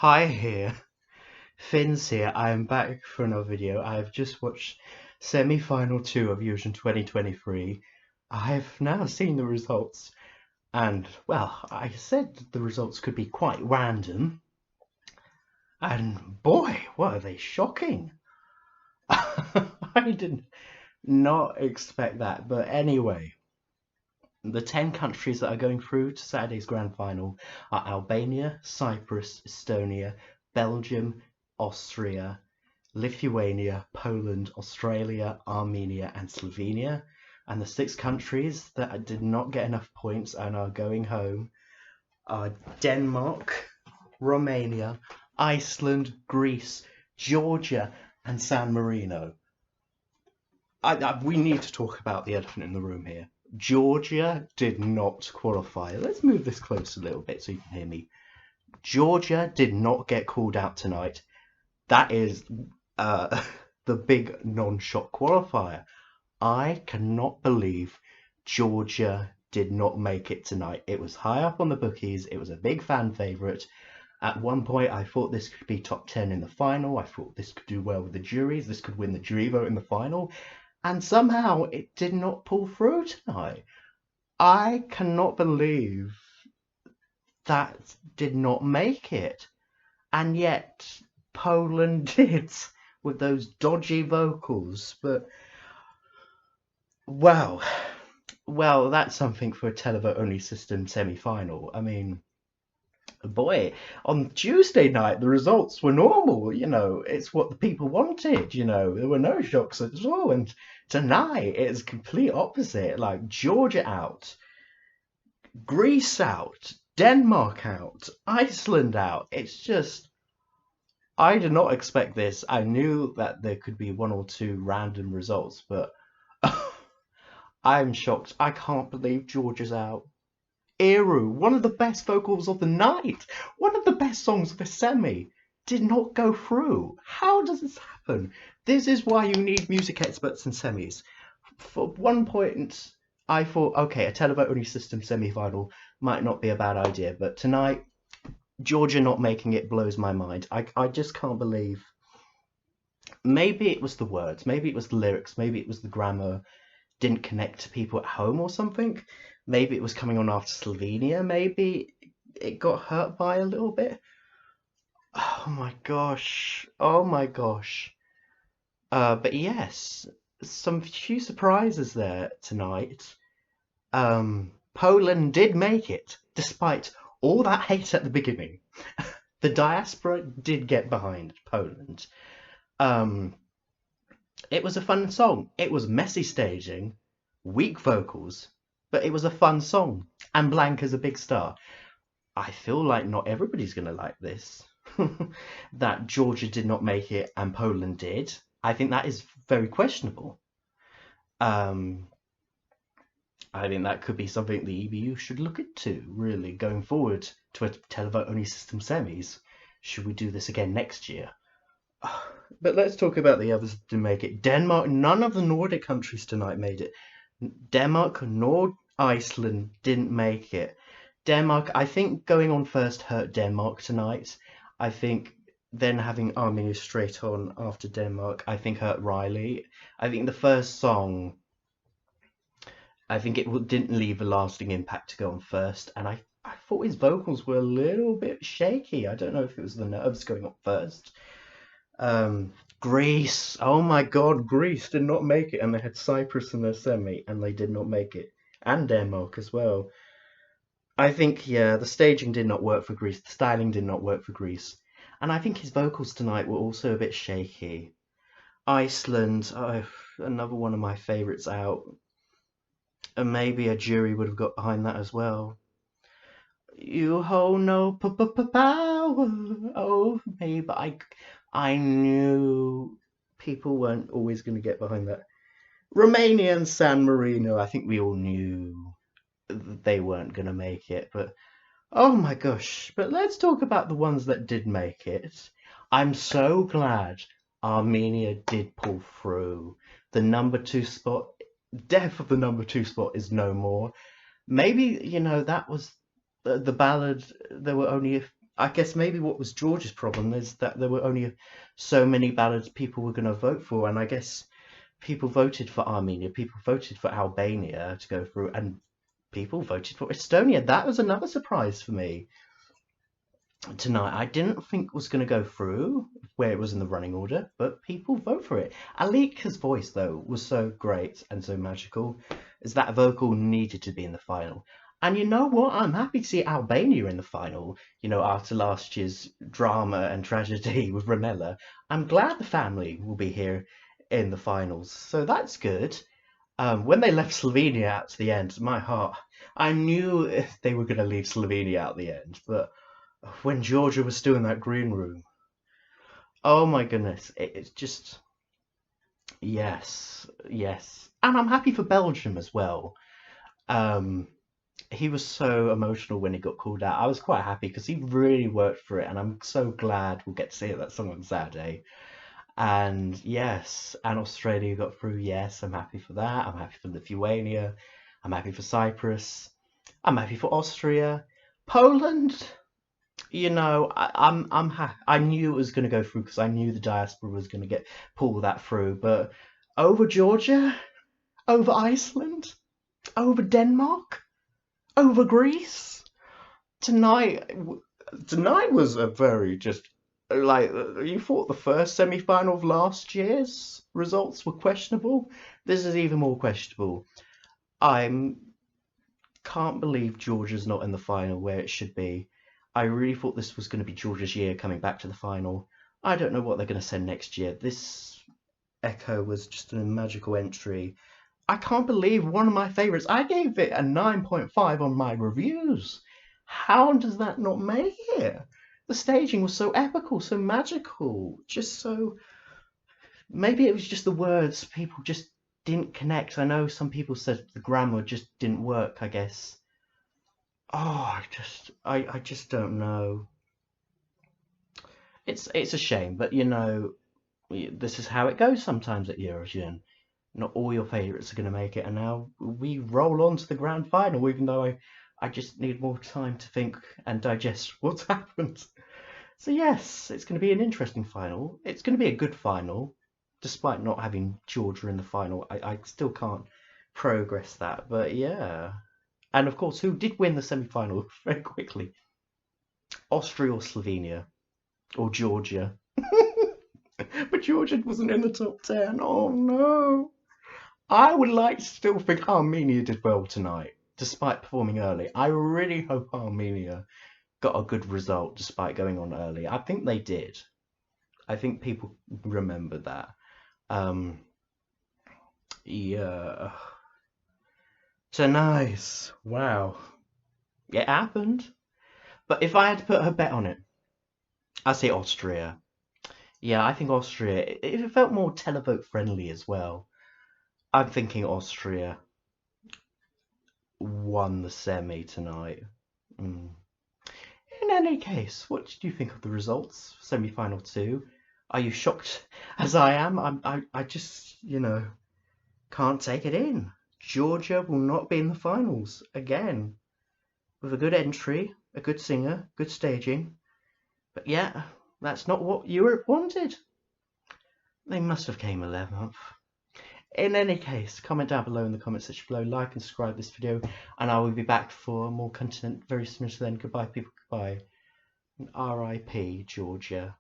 Hi here, Finns here. I am back for another video. I have just watched semi-final 2 of Eurovision 2023. I have now seen the results, and well, I said the results could be quite random, and boy, what are they shocking! I did not expect that, but anyway, the 10 countries that are going through to Saturday's grand final are Albania, Cyprus, Estonia, Belgium, Austria, Lithuania, Poland, Australia, Armenia, and Slovenia. And the 6 countries that did not get enough points and are going home are Denmark, Romania, Iceland, Greece, Georgia, and San Marino. We need to talk about the elephant in the room here. Georgia did not qualify. Let's move this close a little bit so you can hear me. Georgia did not get called out tonight. That is the big non-shock qualifier. I cannot believe Georgia did not make it tonight. It was high up on the bookies. It was a big fan favourite. At one point, I thought this could be top 10 in the final. I thought this could do well with the juries. This could win the jury vote in the final. And somehow it did not pull through tonight. I cannot believe that did not make it. And yet Poland did with those dodgy vocals. But wow, well, that's something for a televote only system semi-final. I mean, boy, on Tuesday night the results were normal. It's what the people wanted. There were no shocks at all. And tonight it's complete opposite. Like Georgia out, Greece out, Denmark out, Iceland out. It's just, I did not expect this. I knew that there could be one or two random results, but I'm shocked. I can't believe Georgia's out. Eru, one of the best vocals of the night, one of the best songs of the semi, did not go through. How does this happen? This is why you need music experts in semis. For one point, I thought, okay, a televote only system semi-final might not be a bad idea, but tonight, Georgia not making it blows my mind. I just can't believe. Maybe it was the words, maybe it was the lyrics, maybe it was the grammar didn't connect to people at home or something. Maybe it was coming on after Slovenia. Maybe it got hurt by a little bit. Oh my gosh. Oh my gosh. But yes, some few surprises there tonight. Poland did make it, despite all that hate at the beginning. The diaspora did get behind Poland. It was a fun song. It was messy staging, weak vocals, but it was a fun song. And Blanca's a big star. I feel like not everybody's going to like this. That Georgia did not make it and Poland did. I think that is very questionable. I think that could be something the EBU should look into, really, going forward to a televote only system semis. Should we do this again next year? But let's talk about the others that didn't make it. Denmark, none of the Nordic countries tonight made it. Denmark nor Iceland didn't make it. Denmark, I think going on first hurt Denmark tonight. I think then having Armenia straight on after Denmark, I think hurt Riley. I think the first song, I think it didn't leave a lasting impact to go on first. And I thought his vocals were a little bit shaky. I don't know if it was the nerves going up first. Greece, oh my god, Greece did not make it, and they had Cyprus in their semi, and they did not make it, and Denmark as well. I think, yeah, the staging did not work for Greece, the styling did not work for Greece, and I think his vocals tonight were also a bit shaky. Iceland, oh, another one of my favourites out, and maybe a jury would have got behind that as well. You hold no power over me, but I knew people weren't always going to get behind that. Romania and San Marino, I think we all knew they weren't going to make it, but oh my gosh. But let's talk about the ones that did make it. I'm so glad Armenia did pull through. The number 2 spot, death of the number 2 spot is no more. Maybe, that was the ballad. There were only I guess maybe what was George's problem is that there were only so many ballads people were going to vote for, and I guess people voted for Armenia, people voted for Albania to go through, and people voted for Estonia. That was another surprise for me tonight. I didn't think was going to go through where it was in the running order, but people vote for it. Alika's voice, though, was so great and so magical, as that vocal needed to be in the final. And you know what? I'm happy to see Albania in the final. You know, after last year's drama and tragedy with Ramella, I'm glad the family will be here in the finals. So that's good. When they left Slovenia out to the end, my heart, I knew they were going to leave Slovenia out the end, but when Georgia was still in that green room. Oh my goodness, it's just yes, yes, and I'm happy for Belgium as well. Um, he was so emotional when he got called out. I was quite happy because he really worked for it, and I'm so glad we'll get to see that song on Saturday. And yes, and Australia got through. Yes, I'm happy for that. I'm happy for Lithuania. I'm happy for Cyprus. I'm happy for Austria. Poland. You know, I knew it was going to go through because I knew the diaspora was going to get pull that through. But over Georgia, over Iceland, over Denmark, over Greece tonight. Tonight was a very just like you thought the first semi-final of last year's results were questionable. This is even more questionable. I'm can't believe Georgia's not in the final where it should be. I really thought this was going to be Georgia's year coming back to the final. I don't know what they're going to send next year. This Echo was just a magical entry. I can't believe one of my favourites. I gave it a 9.5 on my reviews. How does that not make it? The staging was so epical, so magical, just so. Maybe it was just the words. People just didn't connect. I know some people said the grammar just didn't work, I guess. Oh, I just don't know. It's a shame, but you know, this is how it goes sometimes at Eurovision. Not all your favourites are going to make it, and now we roll on to the grand final, even though I just need more time to think and digest what's happened. So yes, it's going to be an interesting final. It's going to be a good final, despite not having Georgia in the final. I still can't progress that, but yeah. And of course, who did win the semi-final very quickly? Austria or Slovenia or Georgia? But Georgia wasn't in the top 10. Oh no. I would like to still think Armenia did well tonight, despite performing early. I really hope Armenia got a good result despite going on early. I think they did. I think people remember that. Um, yeah. So nice. Wow. It happened. But if I had to put a bet on it, I'd say Austria. Yeah, I think Austria. It felt more televote friendly as well. I'm thinking Austria won the semi tonight. Mm. In any case, what did you think of the results? Semi-final two. Are you shocked as I am? I just, can't take it in. Georgia will not be in the finals again. With a good entry, a good singer, good staging. But yeah, that's not what Europe wanted. They must have came 11th. In any case, comment down below in the comment section below, like and subscribe this video, and I will be back for more content very soon. So then, goodbye people, goodbye. R.I.P. Georgia.